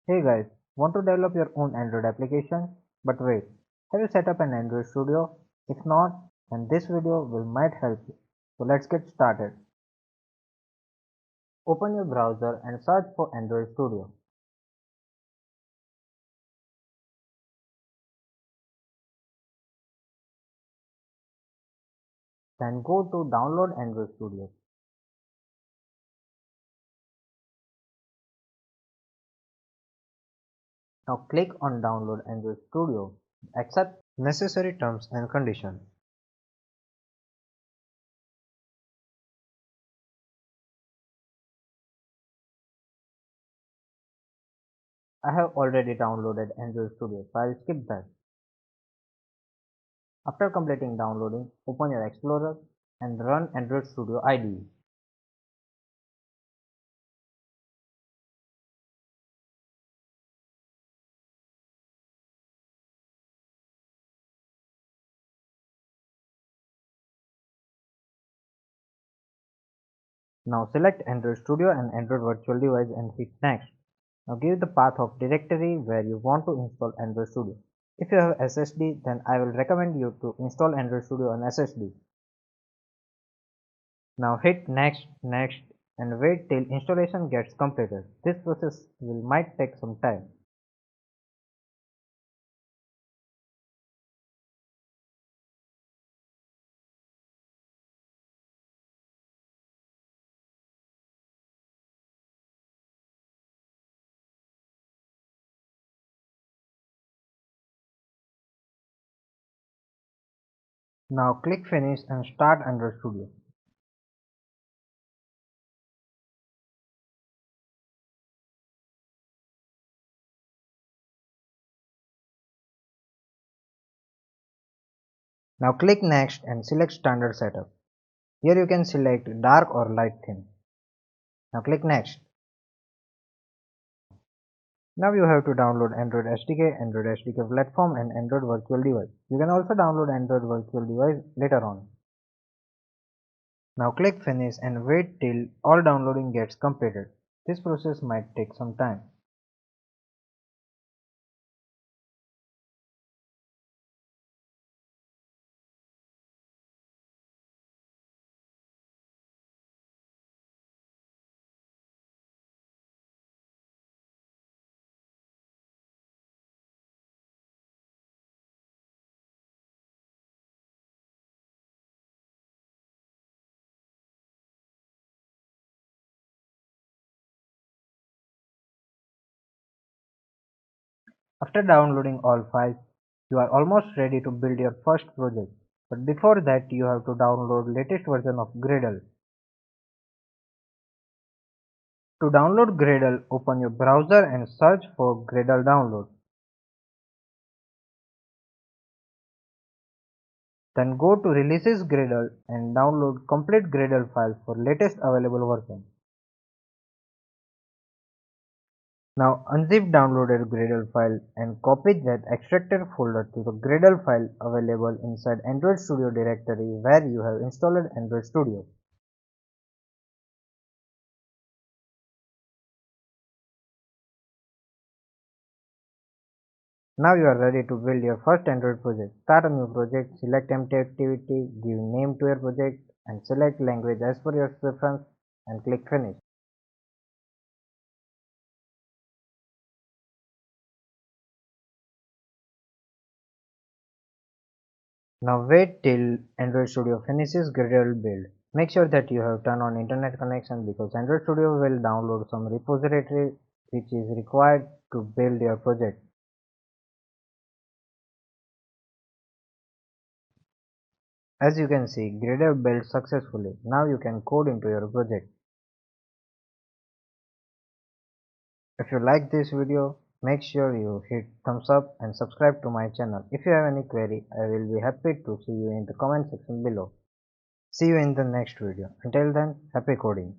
Hey guys, want to develop your own Android application? But wait, have you set up an Android Studio? If not, then this video will might help you. So let's get started. Open your browser and search for Android Studio. Then go to download Android Studio. Now click on download Android Studio. Accept necessary terms and conditions. I have already downloaded Android Studio, so I'll skip that. After completing downloading, open your Explorer and run Android Studio IDE. Now select Android Studio and Android Virtual Device and hit next. Now give the path of directory where you want to install Android Studio. If you have SSD, then I will recommend you to install Android Studio on SSD. Now hit next, next and wait till installation gets completed. This process might take some time. Now click finish and start Android Studio. Now click next and select standard setup. Here you can select dark or light theme. Now click next. Now you have to download Android SDK, Android SDK platform and Android virtual device. You can also download Android virtual device later on. Now click finish and wait till all downloading gets completed. This process might take some time. After downloading all files, you are almost ready to build your first project. But before that, you have to download latest version of Gradle. To download Gradle, open your browser and search for Gradle download. Then go to releases Gradle and download complete Gradle file for latest available version. Now unzip downloaded Gradle file and copy that extracted folder to the Gradle file available inside Android Studio directory where you have installed Android Studio. Now you are ready to build your first Android project. Start a new project, select empty activity, give name to your project and select language as per your preference and click finish. Now wait till Android Studio finishes Gradle build. Make sure that you have turned on internet connection because Android Studio will download some repository which is required to build your project. As you can see, Gradle built successfully. Now you can code into your project. If you like this video, make sure you hit thumbs up and subscribe to my channel. If you have any query, I will be happy to see you in the comment section below. See you in the next video. Until then, happy coding.